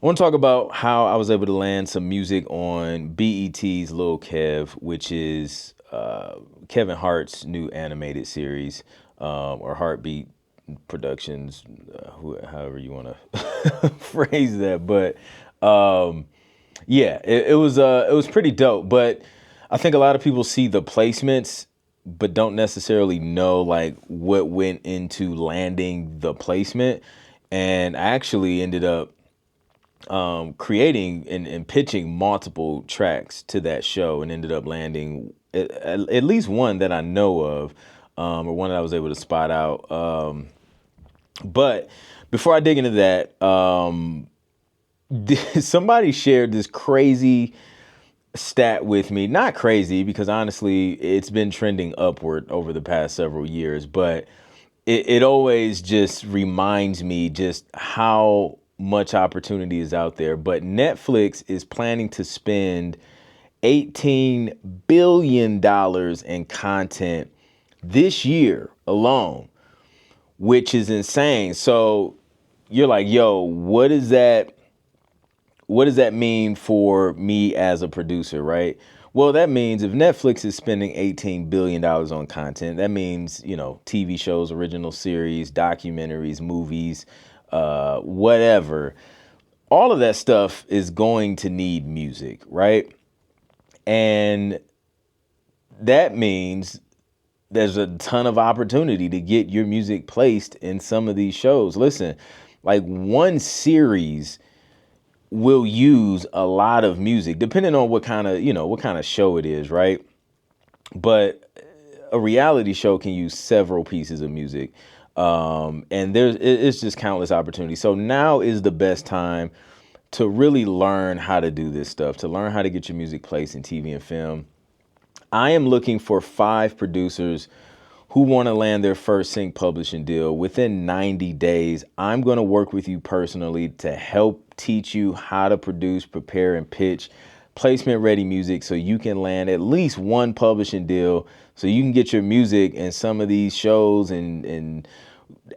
I want to talk about how I was able to land some music on BET's Lil Kev, which is Kevin Hart's new animated series, or Heartbeat Productions, however you want to phrase that. But um, yeah, it was pretty dope. But I think a lot of people see the placements, but don't necessarily know like what went into landing the placement. And I actually ended up creating and pitching multiple tracks to that show and ended up landing at least one that I know of, or one that I was able to spot out. But before I dig into that, somebody shared this crazy stat with me. Not crazy because honestly, it's been trending upward over the past several years, but it always just reminds me just how much opportunity is out there. But Netflix is planning to spend $18 billion in content this year alone, which is insane. So you're like, yo, what does that mean for me as a producer, right? Well, that means if Netflix is spending $18 billion on content, that means, TV shows, original series, documentaries, movies, whatever. All of that stuff is going to need music, right? And that means there's a ton of opportunity to get your music placed in some of these shows. Listen, like one series will use a lot of music depending on what kind of show it is, right? But a reality show can use several pieces of music, and it's just countless opportunities. So now is the best time to really learn how to do this stuff, to learn how to get your music placed in TV and film. I am looking for 5 producers who want to land their first sync publishing deal within 90 days. I'm going to work with you personally to help teach you how to produce, prepare, and pitch placement ready music so you can land at least one publishing deal so you can get your music in some of these shows and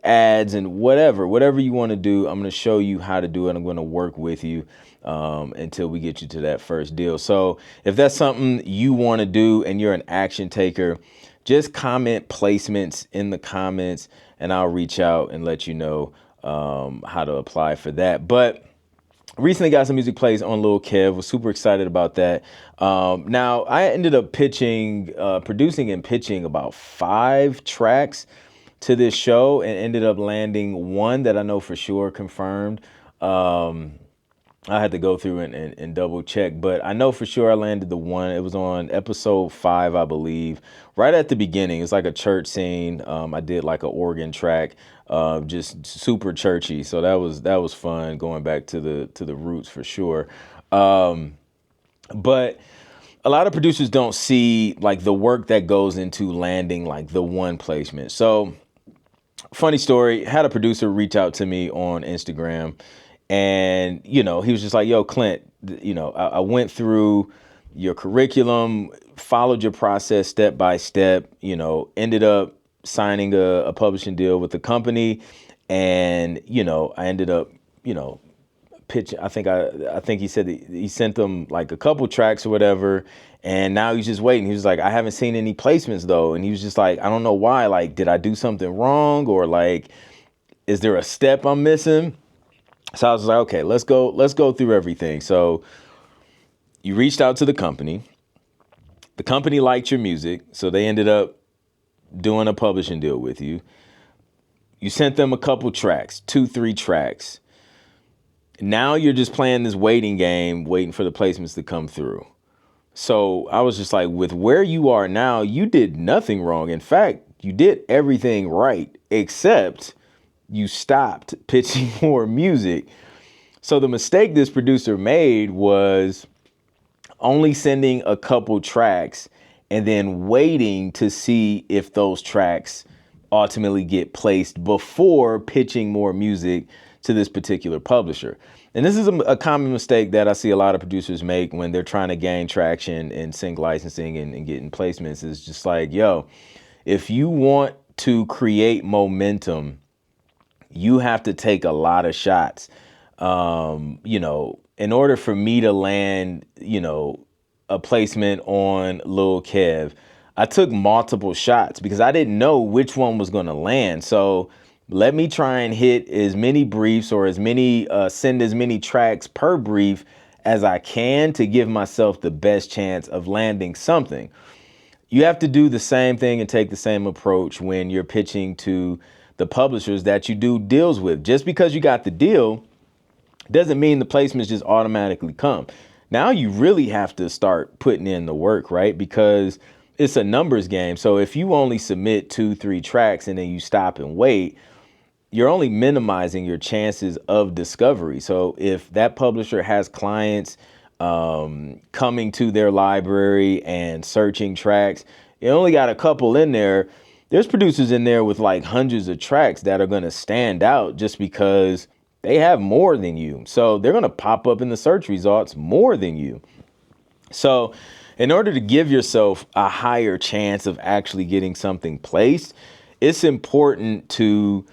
ads and whatever you want to do. I'm going to show you how to do it. I'm going to work with you until we get you to that first deal. So if that's something you want to do and you're an action taker, just comment placements in the comments and I'll reach out and let you know how to apply for that. But recently got some music plays on Lil Kev. Was super excited about that. Now I ended up producing and pitching about 5 tracks to this show and ended up landing one that I know for sure confirmed. I had to go through and double check, but I know for sure I landed the one. It was on episode 5, I believe, right at the beginning. It's like a church scene. I did like an organ track, just super churchy. So that was fun going back to the roots for sure. But a lot of producers don't see like the work that goes into landing like the one placement. So funny story, had a producer reach out to me on Instagram and, he was just like, yo, Clint, I went through your curriculum, followed your process step by step, ended up signing a publishing deal with the company. And, I ended up, pitch. I think he said that he sent them like a couple tracks or whatever, and now he's just waiting. He was like, I haven't seen any placements though, and he was just like, I don't know why. Like, did I do something wrong, or like, is there a step I'm missing? So I was like, okay, let's go through everything. So you reached out to the company. The company liked your music, so they ended up doing a publishing deal with you. You sent them a couple tracks, 2, 3 tracks. Now you're just playing this waiting game, waiting for the placements to come through. So I was just like, with where you are now, you did nothing wrong. In fact, you did everything right, except you stopped pitching more music. So the mistake this producer made was only sending a couple tracks and then waiting to see if those tracks ultimately get placed before pitching more music to this particular publisher. And this is a common mistake that I see a lot of producers make when they're trying to gain traction in sync licensing and getting placements. Is just like, yo, if you want to create momentum, you have to take a lot of shots. in order for me to land, a placement on Lil Kev, I took multiple shots because I didn't know which one was going to land. So let me try and hit as many briefs or send as many tracks per brief as I can to give myself the best chance of landing something. You have to do the same thing and take the same approach when you're pitching to the publishers that you do deals with. Just because you got the deal doesn't mean the placements just automatically come. Now you really have to start putting in the work, right? Because it's a numbers game. So if you only submit 2-3 tracks and then you stop and wait, you're only minimizing your chances of discovery. So if that publisher has clients coming to their library and searching tracks, you only got a couple in there. There's producers in there with like hundreds of tracks that are going to stand out just because they have more than you. So they're going to pop up in the search results more than you. So in order to give yourself a higher chance of actually getting something placed, it's important to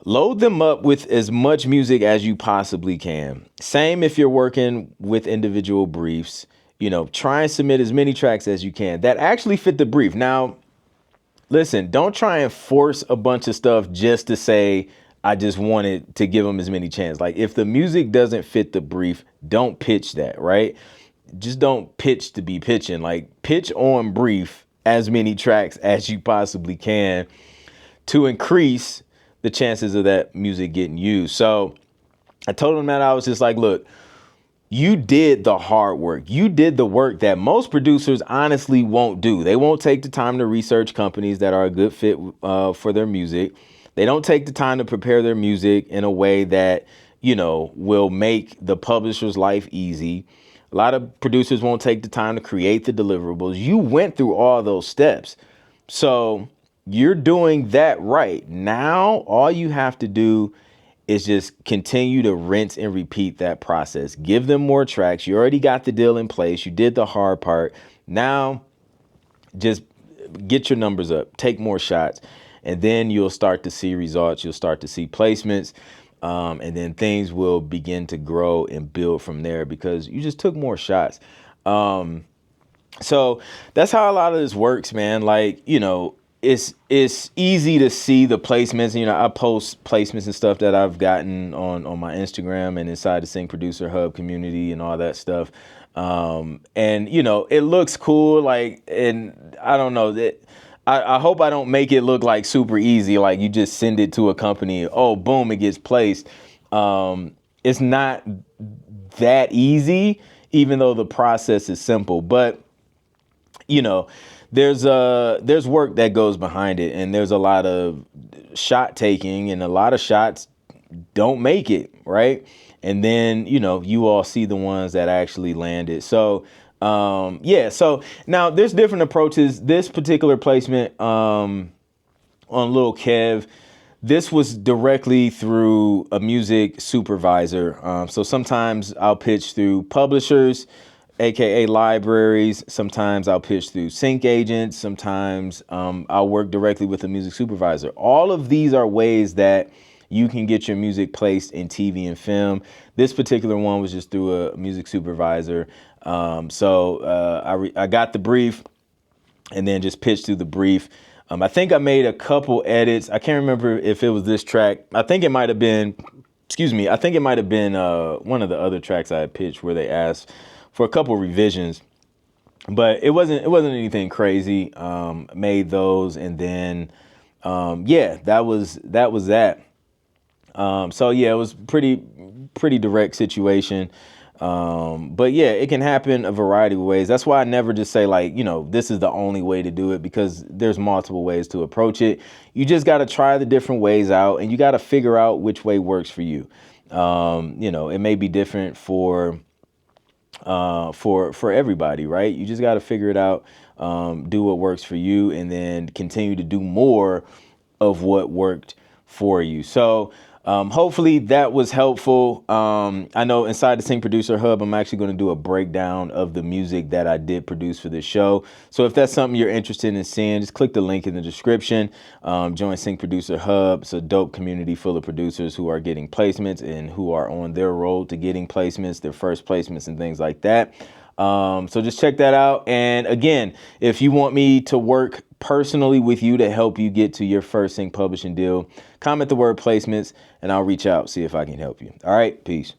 load them up with as much music as you possibly can. Same if you're working with individual briefs, try and submit as many tracks as you can that actually fit the brief. Now, listen, don't try and force a bunch of stuff just to say, I just wanted to give them as many chances. Like if the music doesn't fit the brief, don't pitch that, right? Just don't pitch to be pitching. Like pitch on brief as many tracks as you possibly can to increase the chances of that music getting used. So I told him that I was just like, look, you did the hard work. You did the work that most producers honestly won't do. They won't take the time to research companies that are a good fit for their music. They don't take the time to prepare their music in a way that, will make the publisher's life easy. A lot of producers won't take the time to create the deliverables. You went through all those steps. So you're doing that right. Now, all you have to do is just continue to rinse and repeat that process. Give them more tracks. You already got the deal in place. You did the hard part. Now, just get your numbers up. Take more shots. And then you'll start to see results. You'll start to see placements. And then things will begin to grow and build from there because you just took more shots. So that's how a lot of this works, man. Like, it's easy to see the placements. I post placements and stuff that I've gotten on my Instagram and inside the Sync Producer Hub community and all that stuff. And, it looks cool. Like, and I don't know that. I hope I don't make it look like super easy. Like you just send it to a company. Oh, boom, it gets placed. It's not that easy, even though the process is simple. But, there's work that goes behind it. And there's a lot of shot taking and a lot of shots don't make it. Right. And then, you all see the ones that actually landed. So so now there's different approaches. This particular placement on Lil Kev, this was directly through a music supervisor. So sometimes I'll pitch through publishers, aka libraries. Sometimes I'll pitch through sync agents. Sometimes I'll work directly with a music supervisor. All of these are ways that you can get your music placed in TV and film. This particular one was just through a music supervisor. I got the brief and then just pitched through the brief. I think I made a couple edits. I can't remember if it was this track. I think it might have been one of the other tracks I had pitched where they asked for a couple revisions, but it wasn't anything crazy. Made those and then, that was that. It was pretty direct situation. But yeah, it can happen a variety of ways. That's why I never just say like, this is the only way to do it because there's multiple ways to approach it. You just got to try the different ways out and you got to figure out which way works for you. It may be different for everybody, right? You just got to figure it out, do what works for you and then continue to do more of what worked for you. So, Hopefully that was helpful. I know inside the Sync Producer Hub, I'm actually going to do a breakdown of the music that I did produce for this show. So if that's something you're interested in seeing, just click the link in the description. Join Sync Producer Hub. It's a dope community full of producers who are getting placements and who are on their road to getting placements, their first placements and things like that. So just check that out. And again, if you want me to work personally with you to help you get to your first sync publishing deal, comment the word placements and I'll reach out, see if I can help you. All right, peace.